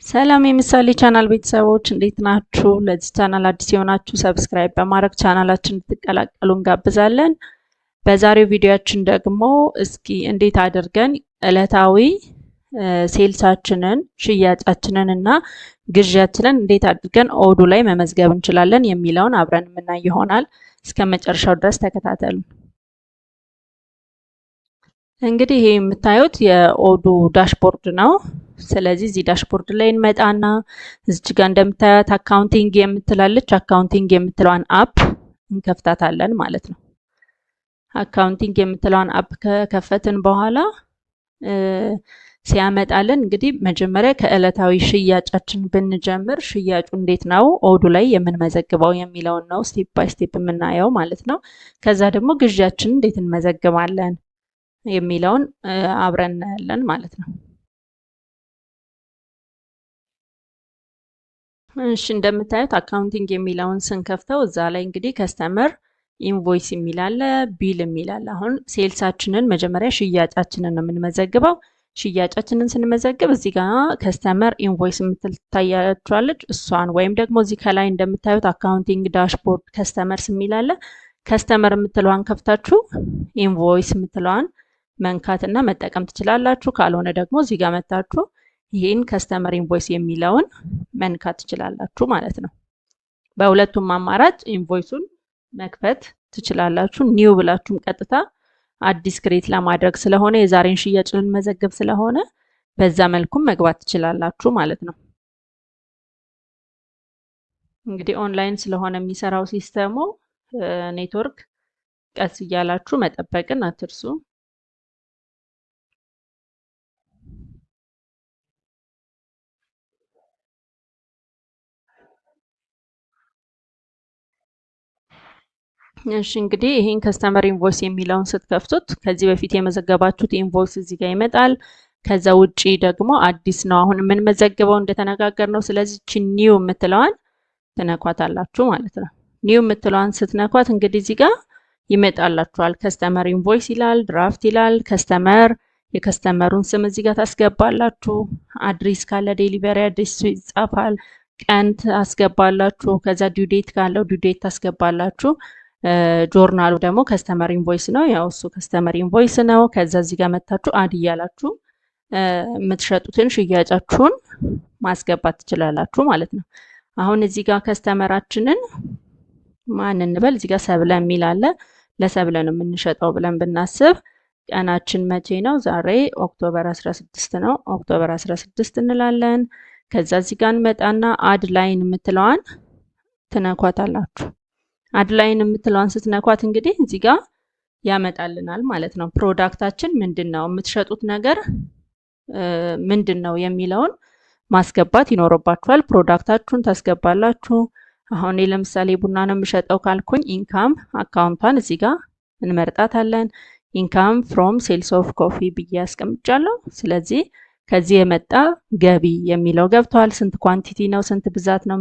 ሰላም የምሳሌ ቻናል ቤተሰቦች እንዴት ናችሁ? ለዚህ ቻናል አዲስ የሆናችሁ ሰብስክራይብ በማድረግ ቻናላችንን እንድትቀላቀሉ እንጋብዛለን። በዛሬው ቪዲዮአችን ደግሞ እስኪ እንዴት አድርገን ዕለታዊ ሴልሳችንን ሽያጫችንን እና ግዢያችንን እንዴት አድርገን ኦዱ ላይ መመዝገብ እንችላለን የሚለውን አብረን የምናይ ይሆናል። እስከ መጨረሻው ድረስ ተከታተሉ። እንግዲህ ይሄ የምታዩት የኦዱ ዳሽቦርድ ነው። ስለዚህ እዚህ ዳሽቦርድ ላይ እንመጣና እዚች ጋር እንደምታዩት አካውንቲንግ የምትላለች አካውንቲንግ የምትለዋን አፕ እንከፍታታለን ማለት ነው። አካውንቲንግ የምትለዋን አፕ ከከፈትን በኋላ ሲያመጣልን እንግዲህ መጀመሪያ ከዕለታዊ ሽያጫችን ብንጀምር ሽያጩ እንዴት ነው ኦዱ ላይ የምንመዘግበው የሚለውን ነው ስቴፕ ባይ ስቴፕ የምናየው ማለት ነው። ከዛ ደግሞ ግዢያችንን እንዴት እንመዘግባለን የሚለውን አብረን እናያለን ማለት ነው። እሺ እንደምታዩት አካውንቲንግ የሚለውን ስንከፍተው እዛ ላይ እንግዲህ ከስተመር ኢንቮይስ የሚል አለ፣ ቢል የሚል አለ። አሁን ሴልሳችንን መጀመሪያ ሽያጫችንን ነው የምንመዘግበው። ሽያጫችንን ስንመዘግብ እዚህ ጋር ከስተመር ኢንቮይስ የምትል ትታያችኋለች። እሷን ወይም ደግሞ እዚህ ከላይ እንደምታዩት አካውንቲንግ ዳሽቦርድ ከስተመርስ የሚል አለ። ከስተመር የምትለዋን ከፍታችሁ ኢንቮይስ የምትለዋን መንካትና መጠቀም ትችላላችሁ። ካልሆነ ደግሞ እዚህ ጋር መታችሁ ይህን ከስተመር ኢንቮይስ የሚለውን መንካት ትችላላችሁ ማለት ነው። በሁለቱም አማራጭ ኢንቮይሱን መክፈት ትችላላችሁ። ኒው ብላችሁም ቀጥታ አዲስ ክሬት ለማድረግ ስለሆነ የዛሬን ሽያጭ ልንመዘግብ ስለሆነ በዛ መልኩም መግባት ትችላላችሁ ማለት ነው። እንግዲህ ኦንላይን ስለሆነ የሚሰራው ሲስተሙ ኔትወርክ ቀስ እያላችሁ መጠበቅን አትርሱ። እሺ እንግዲህ ይሄን ከስተመር ኢንቮይስ የሚለውን ስትከፍቱት ከዚህ በፊት የመዘገባችሁት ኢንቮይስ እዚህ ጋር ይመጣል። ከዛ ውጪ ደግሞ አዲስ ነው አሁን የምንመዘግበው እንደተነጋገር ነው። ስለዚህ እቺ ኒው የምትለዋን ትነኳታላችሁ ማለት ነው። ኒው የምትለዋን ስትነኳት እንግዲህ እዚህ ጋር ይመጣላችኋል። ከስተመር ኢንቮይስ ይላል፣ ድራፍት ይላል፣ ከስተመር የከስተመሩን ስም እዚህ ጋር ታስገባላችሁ። አድሬስ ካለ ዴሊቨሪ አድሬስ ይጻፋል። ቀን ታስገባላችሁ። ከዛ ዲው ዴት ካለው ዲው ዴት ታስገባላችሁ። ጆርናሉ ደግሞ ከስተመር ኢንቮይስ ነው። ያው እሱ ከስተመር ኢንቮይስ ነው። ከዛ እዚህ ጋር መታችሁ አድ እያላችሁ የምትሸጡትን ሽያጫችሁን ማስገባት ትችላላችሁ ማለት ነው። አሁን እዚህ ጋር ከስተመራችንን ማን እንበል? እዚህ ጋር ሰብለ የሚል አለ። ለሰብለ ነው የምንሸጠው ብለን ብናስብ ቀናችን መቼ ነው? ዛሬ ኦክቶበር 16 ነው። ኦክቶበር 16 እንላለን። ከዛ እዚህ ጋር እንመጣና አድ ላይን የምትለዋን ትነኳታላችሁ። አድ ላይን የምትለዋን ስትነኳት እንግዲህ እዚህ ጋር ያመጣልናል ማለት ነው። ፕሮዳክታችን ምንድነው፣ የምትሸጡት ነገር ምንድነው የሚለውን ማስገባት ይኖርባችኋል። ፕሮዳክታችሁን ታስገባላችሁ። አሁን ለምሳሌ ቡና ነው የምሸጠው ካልኩኝ ኢንካም አካውንቷን እዚህ ጋር እንመርጣታለን። ኢንካም ፍሮም ሴልስ ኦፍ ኮፊ ብዬ አስቀምጫለሁ። ስለዚህ ከዚህ የመጣ ገቢ የሚለው ገብቷል። ስንት ኳንቲቲ ነው፣ ስንት ብዛት ነው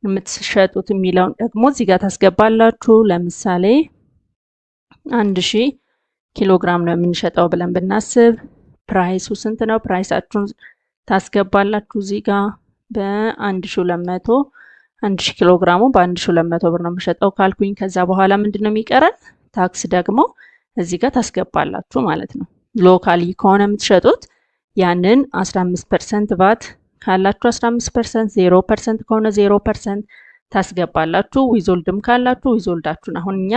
የምትሸጡት የሚለውን ደግሞ እዚህ ጋር ታስገባላችሁ። ለምሳሌ 1000 ኪሎ ግራም ነው የምንሸጠው ብለን ብናስብ ፕራይሱ ስንት ነው? ፕራይሳችሁን ታስገባላችሁ እዚህ ጋር በ1200 1000 ኪሎ ግራሙ በ1200 ብር ነው የምሸጠው ካልኩኝ ከዛ በኋላ ምንድነው የሚቀረን? ታክስ ደግሞ እዚህ ጋር ታስገባላችሁ ማለት ነው። ሎካሊ ከሆነ የምትሸጡት ያንን 15% ቫት ካላችሁ 15%፣ 0% ከሆነ 0% ታስገባላችሁ። ዊዞልድም ካላችሁ ዊዞልዳችሁን። አሁን እኛ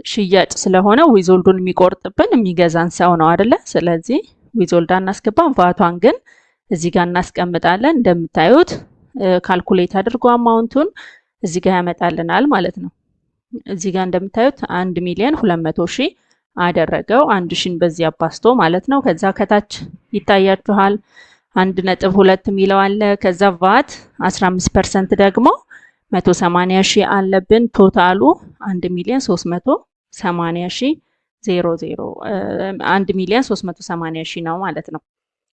ሽያጭ ስለሆነ ዊዞልዱን የሚቆርጥብን የሚገዛን ሰው ነው አይደለ? ስለዚህ ዊዞልድ አናስገባም። ቫቷን ግን እዚህ ጋር እናስቀምጣለን። እንደምታዩት ካልኩሌት አድርጎ አማውንቱን እዚህ ጋር ያመጣልናል ማለት ነው። እዚህ ጋር እንደምታዩት 1,200,000 አደረገው። 1000ን በዚህ አባስቶ ማለት ነው። ከዛ ከታች ይታያችኋል 1.2 የሚለው አለ። ከዛ ቫት 15% ደግሞ 180,000 አለብን። ቶታሉ 1,380,000 1,380,000 ነው ማለት ነው።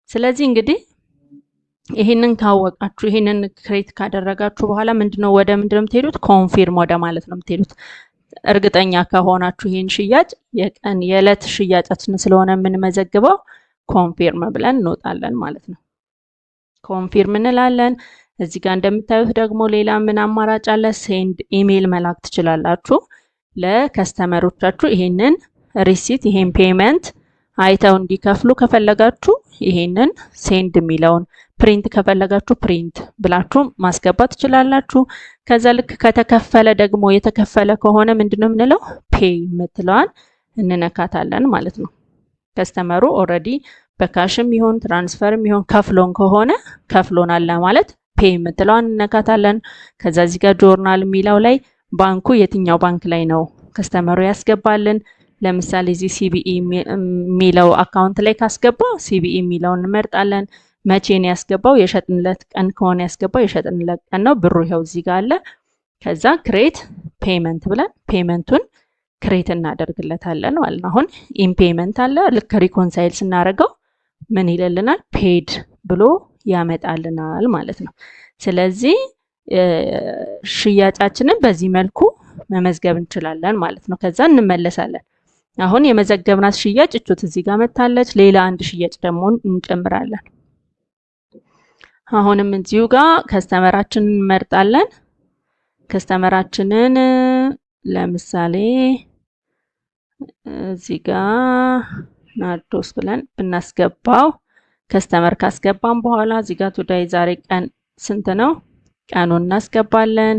ስለዚህ እንግዲህ ይሄንን ካወቃችሁ ይሄንን ክሬት ካደረጋችሁ በኋላ ምንድነው ወደ ምንድነው የምትሄዱት? ኮንፊርም ወደ ማለት ነው የምትሄዱት። እርግጠኛ ከሆናችሁ ይሄን ሽያጭ የቀን የዕለት ሽያጫችን ስለሆነ የምንመዘግበው ኮንፊርም ብለን እንወጣለን ማለት ነው። ኮንፊርም እንላለን። እዚህ ጋር እንደምታዩት ደግሞ ሌላ ምን አማራጭ አለ? ሴንድ ኢሜል መላክ ትችላላችሁ ለከስተመሮቻችሁ ይሄንን ሪሲት ይሄን ፔመንት አይተው እንዲከፍሉ ከፈለጋችሁ ይሄንን ሴንድ የሚለውን ፕሪንት ከፈለጋችሁ ፕሪንት ብላችሁ ማስገባት ትችላላችሁ። ከዛ ልክ ከተከፈለ ደግሞ የተከፈለ ከሆነ ምንድነው የምንለው? ፔይ የምትለዋን እንነካታለን ማለት ነው። ከስተመሩ ኦልሬዲ በካሽም ይሁን ትራንስፈርም ይሁን ከፍሎን ከሆነ ከፍሎናል ለማለት ፔይ የምትለዋን እንነካታለን። ከዛ እዚህ ጋር ጆርናል የሚለው ላይ ባንኩ የትኛው ባንክ ላይ ነው ከስተመሩ ያስገባልን። ለምሳሌ እዚህ ሲቢኢ የሚለው አካውንት ላይ ካስገባ ሲቢኢ የሚለውን እንመርጣለን። መቼ ነው ያስገባው? የሸጥንለት ቀን ከሆነ ያስገባው የሸጥንለት ቀን ነው። ብሩ ይኸው እዚህ ጋር አለ። ከዛ ክሬት ፔመንት ብለን ፔመንቱን ክሬት እናደርግለታለን ማለት ነው። አሁን ኢን ፔመንት አለ። ልክ ሪኮንሳይል ስናደርገው ምን ይልልናል? ፔድ ብሎ ያመጣልናል ማለት ነው። ስለዚህ ሽያጫችንን በዚህ መልኩ መመዝገብ እንችላለን ማለት ነው። ከዛ እንመለሳለን። አሁን የመዘገብናት ሽያጭ እቹት እዚህ ጋር መታለች። ሌላ አንድ ሽያጭ ደግሞ እንጨምራለን። አሁንም እዚሁ ጋር ከስተመራችንን እንመርጣለን። ከስተመራችንን ለምሳሌ እዚህ ጋር ናርዶስ ብለን ብናስገባው ከስተመር ካስገባን በኋላ እዚህ ጋር ቱዳይ ዛሬ ቀን ስንት ነው? ቀኑን እናስገባለን።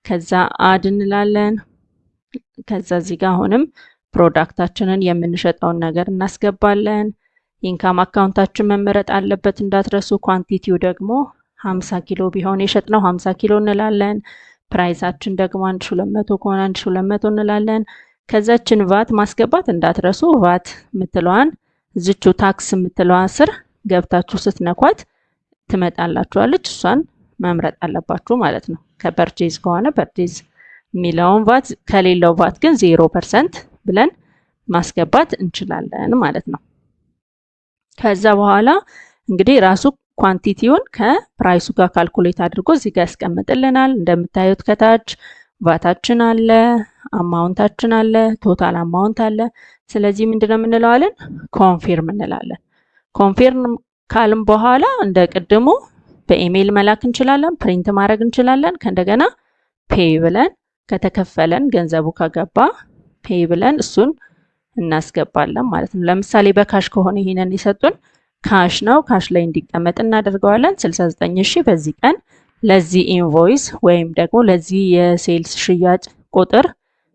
ከዛ አድ እንላለን። ከዛ እዚህ ጋር አሁንም ፕሮዳክታችንን የምንሸጠውን ነገር እናስገባለን። ኢንካም አካውንታችን መመረጥ አለበት እንዳትረሱ። ኳንቲቲው ደግሞ 50 ኪሎ ቢሆን የሸጥነው 50 ኪሎ እንላለን። ፕራይሳችን ደግሞ 1200 ከሆነ 1200 እንላለን። ከዛችን ቫት ማስገባት እንዳትረሱ። ቫት የምትለዋን እዚቹ ታክስ የምትለዋ ስር ገብታችሁ ስትነኳት ትመጣላችኋለች። እሷን መምረጥ አለባችሁ ማለት ነው። ከፐርቼዝ ከሆነ ፐርቼዝ የሚለውን ቫት፣ ከሌለው ቫት ግን 0% ብለን ማስገባት እንችላለን ማለት ነው። ከዛ በኋላ እንግዲህ ራሱ ኳንቲቲውን ከፕራይሱ ጋር ካልኩሌት አድርጎ እዚህ ጋር ያስቀምጥልናል። እንደምታዩት ከታች ቫታችን አለ፣ አማውንታችን አለ፣ ቶታል አማውንት አለ። ስለዚህ ምንድነው የምንለዋለን? ኮንፊርም እንላለን። ኮንፊርም ካልም በኋላ እንደ ቅድሙ በኢሜይል መላክ እንችላለን፣ ፕሪንት ማድረግ እንችላለን። ከእንደገና ፔይ ብለን ከተከፈለን ገንዘቡ ከገባ ፔይ ብለን እሱን እናስገባለን ማለት ነው። ለምሳሌ በካሽ ከሆነ ይሄንን የሰጡን ካሽ ነው። ካሽ ላይ እንዲቀመጥ እናደርገዋለን። 69000 በዚህ ቀን ለዚህ ኢንቮይስ ወይም ደግሞ ለዚህ የሴልስ ሽያጭ ቁጥር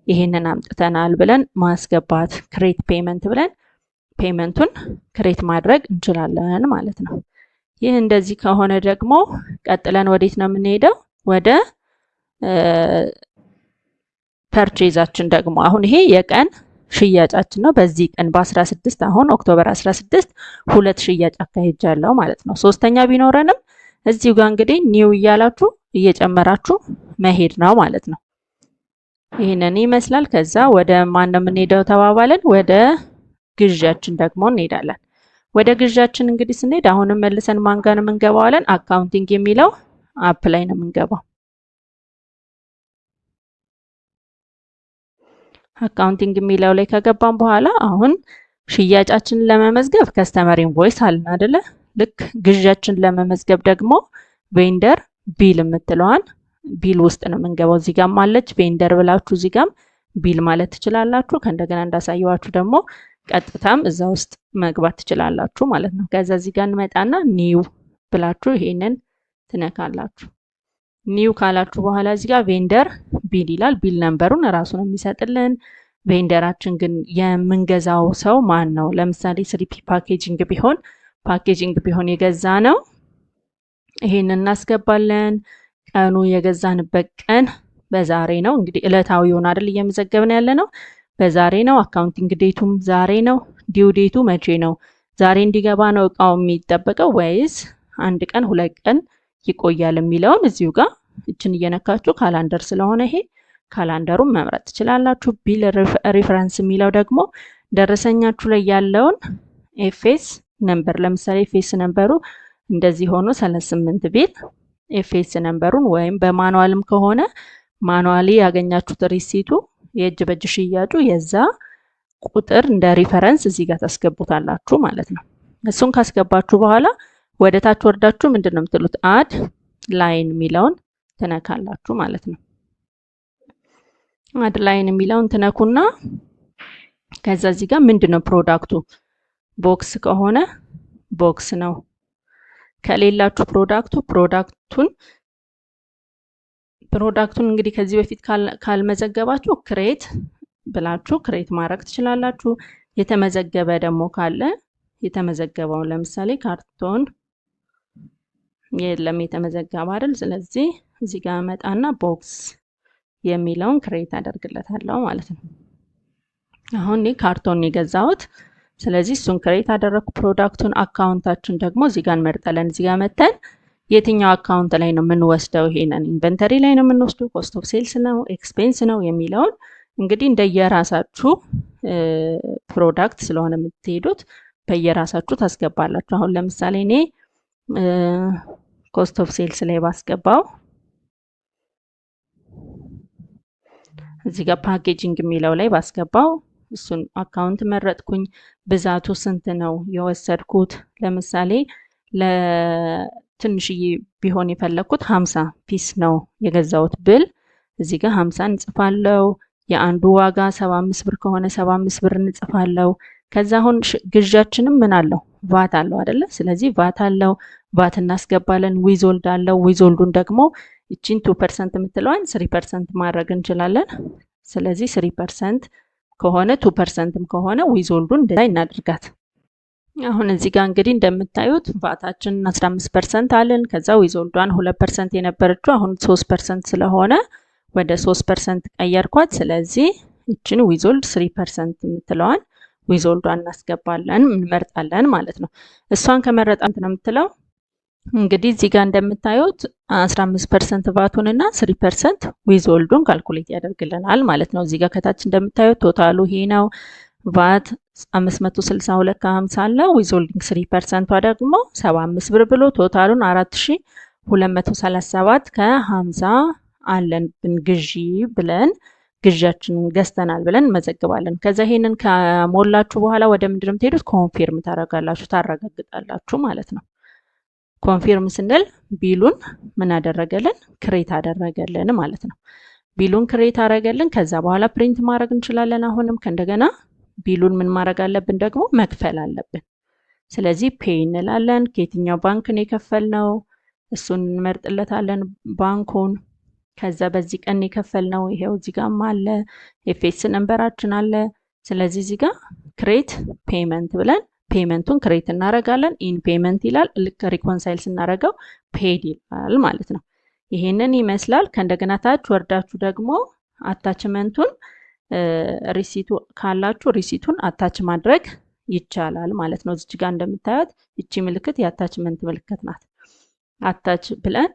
ይሄንን አምጥተናል ብለን ማስገባት ክሬት ፔመንት ብለን ፔመንቱን ክሬት ማድረግ እንችላለን ማለት ነው። ይህ እንደዚህ ከሆነ ደግሞ ቀጥለን ወዴት ነው የምንሄደው? ወደ ፐርቼዛችን ደግሞ አሁን ይሄ የቀን ሽያጫችን ነው። በዚህ ቀን በ16 አሁን ኦክቶበር 16 ሁለት ሽያጭ አካሄጃለሁ ማለት ነው። ሶስተኛ ቢኖረንም እዚሁ ጋር እንግዲህ ኒው እያላችሁ እየጨመራችሁ መሄድ ነው ማለት ነው። ይሄንን ይመስላል። ከዛ ወደ ማን ነው የምንሄደው ተባባለን? ወደ ግዣችን ደግሞ እንሄዳለን። ወደ ግዣችን እንግዲህ ስንሄድ አሁንም መልሰን ማን ጋር ነው የምንገባው አለን? አካውንቲንግ የሚለው አፕ ላይ ነው የምንገባው። አካውንቲንግ የሚለው ላይ ከገባን በኋላ አሁን ሽያጫችንን ለመመዝገብ ከስተመር ኢንቮይስ አለን አይደለ? ልክ ግዣችን ለመመዝገብ ደግሞ ቬንደር ቢል የምትለዋን ቢል ውስጥ ነው የምንገባው። እዚህ ጋርም አለች ቬንደር ብላችሁ እዚህ ጋርም ቢል ማለት ትችላላችሁ። ከእንደገና እንዳሳየዋችሁ ደግሞ ቀጥታም እዛ ውስጥ መግባት ትችላላችሁ ማለት ነው። ከዛ እዚህ ጋር እንመጣና ኒው ብላችሁ ይሄንን ትነካላችሁ። ኒው ካላችሁ በኋላ እዚህ ጋር ቬንደር ቢል ይላል። ቢል ነምበሩን እራሱ ነው የሚሰጥልን። ቬንደራችን ግን የምንገዛው ሰው ማን ነው? ለምሳሌ ስሪፒ ፓኬጂንግ ቢሆን የገዛ ነው ይሄንን እናስገባለን። ቀኑ የገዛንበት ቀን በዛሬ ነው። እንግዲህ ዕለታዊውን አይደል እየመዘገብን ያለ ነው። በዛሬ ነው። አካውንቲንግ ዴቱም ዛሬ ነው። ዲው ዴቱ መቼ ነው? ዛሬ እንዲገባ ነው እቃው የሚጠበቀው ወይስ አንድ ቀን ሁለት ቀን ይቆያል የሚለውን እዚሁ ጋር እችን እየነካችሁ ካላንደር ስለሆነ ይሄ ካላንደሩን መምረጥ ትችላላችሁ። ቢል ሪፈረንስ የሚለው ደግሞ ደረሰኛችሁ ላይ ያለውን ኤፍኤስ ነምበር፣ ለምሳሌ ኤፍኤስ ነምበሩ እንደዚህ ሆኖ 38 ቢል ኤፍኤስ ነምበሩን ወይም በማኑዋልም ከሆነ ማኑዋሊ ያገኛችሁት ሪሲቱ የእጅ በእጅ ሽያጩ የዛ ቁጥር እንደ ሪፈረንስ እዚህ ጋር ታስገቡታላችሁ ማለት ነው። እሱን ካስገባችሁ በኋላ ወደ ታች ወርዳችሁ ምንድነው የምትሉት አድ ላይን የሚለውን ትነካላችሁ ማለት ነው። አድ ላይን የሚለውን ትነኩና ከዛ እዚህ ጋር ምንድነው ፕሮዳክቱ ቦክስ ከሆነ ቦክስ ነው። ከሌላችሁ ፕሮዳክቱን እንግዲህ ከዚህ በፊት ካልመዘገባችሁ ክሬት ብላችሁ ክሬት ማድረግ ትችላላችሁ። የተመዘገበ ደግሞ ካለ የተመዘገበው ለምሳሌ ካርቶን የለም የተመዘገበ አይደል። ስለዚህ እዚህ ጋር መጣና ቦክስ የሚለውን ክሬት አደርግለታለሁ ማለት ነው። አሁን እኔ ካርቶን የገዛሁት ስለዚህ እሱን ክሬት አደረኩ። ፕሮዳክቱን አካውንታችን ደግሞ እዚህ ጋር እንመርጣለን። እዚህ ጋር መተን የትኛው አካውንት ላይ ነው የምንወስደው? ይሄንን ኢንቨንተሪ ላይ ነው የምንወስደው፣ ኮስት ኦፍ ሴልስ ነው፣ ኤክስፔንስ ነው የሚለውን እንግዲህ እንደየራሳችሁ ፕሮዳክት ስለሆነ የምትሄዱት በየራሳችሁ ታስገባላችሁ። አሁን ለምሳሌ እኔ ኮስት ኦፍ ሴልስ ላይ ባስገባው እዚህ ጋር ፓኬጂንግ የሚለው ላይ ባስገባው እሱን አካውንት መረጥኩኝ። ብዛቱ ስንት ነው የወሰድኩት? ለምሳሌ ለትንሽዬ ቢሆን የፈለኩት 50 ፒስ ነው የገዛሁት ብል እዚህ ጋር 50 እንጽፋለሁ። የአንዱ ዋጋ 75 ብር ከሆነ 75 ብር እንጽፋለሁ። ከዛ አሁን ግዣችንም ምን አለው ቫት አለው አይደለ? ስለዚህ ቫት አለው፣ ቫት እናስገባለን። ዊዞልድ አለው። ዊዞልዱን ደግሞ እቺን 2% የምትለዋን 3% ማድረግ እንችላለን። ስለዚህ 3% ከሆነ 2%ም ከሆነ ዊዞልዱን እንደዛ እናድርጋት። አሁን እዚህ ጋር እንግዲህ እንደምታዩት ቫታችን 15% አለን። ከዛ ዊዞልዷን 2% የነበረችው አሁን 3% ስለሆነ ወደ 3% ቀየርኳት። ስለዚህ እቺን ዊዞልድ 3% የምትለዋን ዊዞልዷን እናስገባለን እንመርጣለን ማለት ነው። እሷን ከመረጣን ነው የምትለው እንግዲህ እዚህ ጋር እንደምታዩት 15% ቫቱን እና 3% ዊዞልዱን ካልኩሌት ያደርግልናል ማለት ነው። እዚህ ጋር ከታች እንደምታዩት ቶታሉ ይሄ ነው። ቫት 562 ከ50 አለ። ዊዞልዲንግ 3%ቷ ደግሞ 75 ብር ብሎ ቶታሉን 4237 ከ50 አለን ግዢ ብለን ግዣችንን ገዝተናል ብለን እንመዘግባለን። ከዛ ይሄንን ከሞላችሁ በኋላ ወደ ምንድነው የምትሄዱት? ኮንፊርም ታረጋላችሁ፣ ታረጋግጣላችሁ ማለት ነው። ኮንፊርም ስንል ቢሉን ምን አደረገልን? ክሬት አደረገልን ማለት ነው። ቢሉን ክሬት አደረገልን። ከዛ በኋላ ፕሪንት ማድረግ እንችላለን። አሁንም ከእንደገና ቢሉን ምን ማድረግ አለብን? ደግሞ መክፈል አለብን። ስለዚህ ፔይ እንላለን። ከየትኛው ባንክ ነው የከፈልነው እሱን እንመርጥለታለን ባንኩን። ከዛ በዚህ ቀን የከፈልነው ይሄው እዚህ ጋርም አለ፣ ኤፍኤስ ነምበራችን አለ። ስለዚህ እዚህ ጋር ክሬት ፔመንት ብለን ፔመንቱን ክሬት እናደርጋለን። ኢን ፔመንት ይላል። ልክ ሪኮንሳይል ስናደርገው ፔድ ይላል ማለት ነው። ይሄንን ይመስላል። ከእንደገና ታች ወርዳችሁ ደግሞ አታችመንቱን ሪሲቱ ካላችሁ ሪሲቱን አታች ማድረግ ይቻላል ማለት ነው። እዚህ ጋር እንደምታዩት እቺ ምልክት የአታችመንት ምልክት ናት። አታች ብለን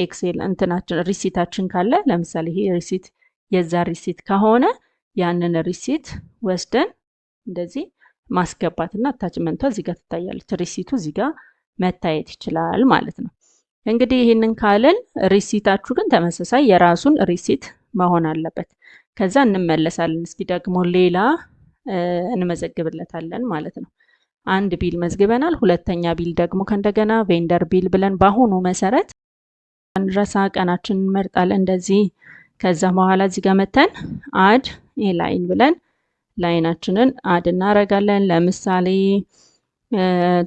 ኤክሴል እንትናችን ሪሲታችን ካለ ለምሳሌ ይሄ ሪሲት የዛ ሪሲት ከሆነ ያንን ሪሲት ወስደን እንደዚህ ማስገባትና አታችመንቷ እዚህ ጋር ትታያለች። ሪሲቱ እዚህ ጋር መታየት ይችላል ማለት ነው። እንግዲህ ይሄንን ካልን ሪሲታችሁ ግን ተመሳሳይ የራሱን ሪሲት መሆን አለበት። ከዛ እንመለሳለን። እስኪ ደግሞ ሌላ እንመዘግብለታለን ማለት ነው። አንድ ቢል መዝግበናል። ሁለተኛ ቢል ደግሞ ከእንደገና ቬንደር ቢል ብለን በአሁኑ መሰረት አንረሳ ቀናችን እንመርጣለን እንደዚህ። ከዛ በኋላ እዚህ ጋር መተን አድ ላይን ብለን ላይናችንን አድ እናደርጋለን። ለምሳሌ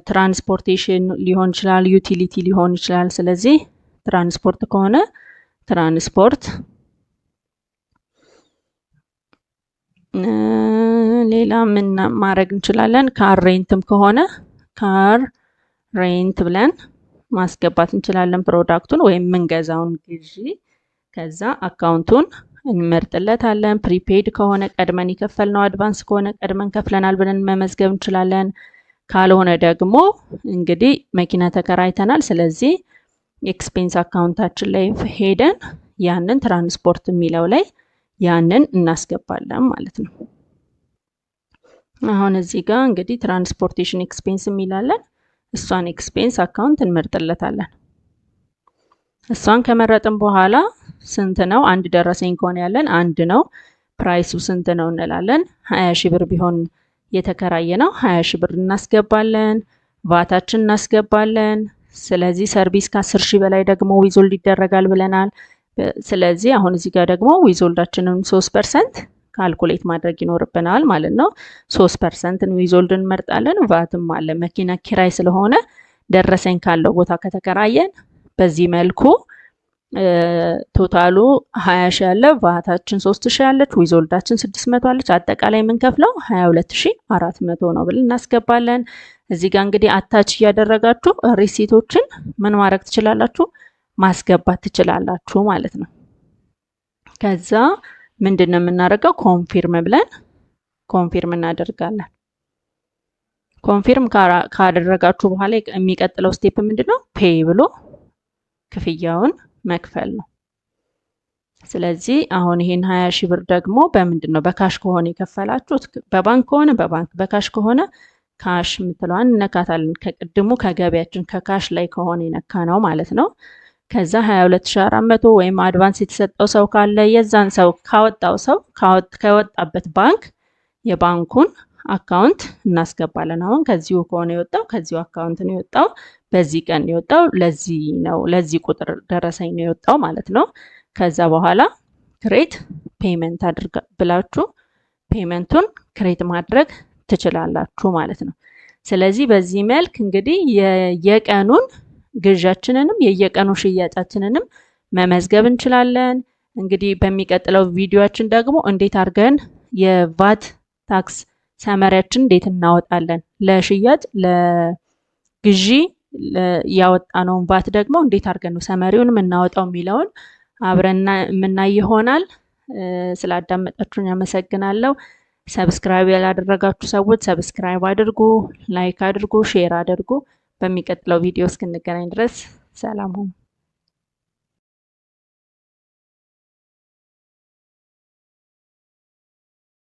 ትራንስፖርቴሽን ሊሆን ይችላል፣ ዩቲሊቲ ሊሆን ይችላል። ስለዚህ ትራንስፖርት ከሆነ ትራንስፖርት፣ ሌላ ምን ማድረግ እንችላለን? ካር ሬንትም ከሆነ ካር ሬንት ብለን ማስገባት እንችላለን ፕሮዳክቱን ወይም የምንገዛውን ግዢ። ከዛ አካውንቱን እንመርጥለታለን። ፕሪፔድ ከሆነ ቀድመን የከፈልነው፣ አድቫንስ ከሆነ ቀድመን ከፍለናል ብለን መመዝገብ እንችላለን። ካልሆነ ደግሞ እንግዲህ መኪና ተከራይተናል፣ ስለዚህ ኤክስፔንስ አካውንታችን ላይ ሄደን ያንን ትራንስፖርት የሚለው ላይ ያንን እናስገባለን ማለት ነው። አሁን እዚህ ጋር እንግዲህ ትራንስፖርቴሽን ኤክስፔንስ የሚላለን እሷን ኤክስፔንስ አካውንት እንመርጥለታለን። እሷን ከመረጥን በኋላ ስንት ነው? አንድ ደረሰኝ ከሆነ ያለን አንድ ነው። ፕራይሱ ስንት ነው እንላለን። 20 ሺህ ብር ቢሆን የተከራየ ነው 20 ሺህ ብር እናስገባለን። ቫታችን እናስገባለን። ስለዚህ ሰርቪስ ከ10 ሺህ በላይ ደግሞ ዊዞልድ ይደረጋል ብለናል። ስለዚህ አሁን እዚህ ጋር ደግሞ ዊዞልዳችንን 3% ካልኩሌት ማድረግ ይኖርብናል ማለት ነው። 3%ን ዊዞልድ እንመርጣለን። ቫትም አለ መኪና ኪራይ ስለሆነ ደረሰኝ ካለው ቦታ ከተከራየን በዚህ መልኩ ቶታሉ 20 ሺህ አለ፣ ቫታችን 3 ሺህ አለች፣ ዊዞልዳችን 600 አለች። አጠቃላይ የምንከፍለው 22400 ነው ብለን እናስገባለን። እዚህ ጋር እንግዲህ አታች እያደረጋችሁ ሪሲቶችን ምን ማድረግ ትችላላችሁ? ማስገባት ትችላላችሁ ማለት ነው። ከዛ ምንድነው የምናደርገው? ኮንፊርም ብለን ኮንፊርም እናደርጋለን። ኮንፊርም ካደረጋችሁ በኋላ የሚቀጥለው ስቴፕ ምንድነው? ፔይ ብሎ ክፍያውን መክፈል ነው። ስለዚህ አሁን ይሄን 20 ሺህ ብር ደግሞ በምንድነው? በካሽ ከሆነ የከፈላችሁት በባንክ ከሆነ በባንክ፣ በካሽ ከሆነ ካሽ የምትለዋን እነካታለን። ከቅድሙ ከገቢያችን ከካሽ ላይ ከሆነ የነካ ነው ማለት ነው። ከዛ 22400 ወይም አድቫንስ የተሰጠው ሰው ካለ የዛን ሰው ካወጣው ሰው ከወጣበት ባንክ የባንኩን አካውንት እናስገባለን። አሁን ከዚሁ ከሆነ የወጣው ከዚሁ አካውንት ነው የወጣው፣ በዚህ ቀን የወጣው ለዚህ ነው፣ ለዚህ ቁጥር ደረሰኝ ነው የወጣው ማለት ነው። ከዛ በኋላ ክሬት ፔመንት አድርጋ ብላችሁ ፔመንቱን ክሬት ማድረግ ትችላላችሁ ማለት ነው። ስለዚህ በዚህ መልክ እንግዲህ የየቀኑን ግዣችንንም የየቀኑ ሽያጫችንንም መመዝገብ እንችላለን። እንግዲህ በሚቀጥለው ቪዲዮአችን ደግሞ እንዴት አድርገን የቫት ታክስ ሰመሪያችን እንዴት እናወጣለን፣ ለሽያጭ ለግዢ ያወጣነውን ቫት ደግሞ እንዴት አድርገን ነው ሰመሪውን የምናወጣው የሚለውን አብረን የምናይ ይሆናል። ስላዳመጣችሁኝ አመሰግናለሁ። ሰብስክራይብ ያላደረጋችሁ ሰዎች ሰብስክራይብ አድርጉ፣ ላይክ አድርጉ፣ ሼር አድርጉ። በሚቀጥለው ቪዲዮ እስክንገናኝ ድረስ ሰላም ሁኑ።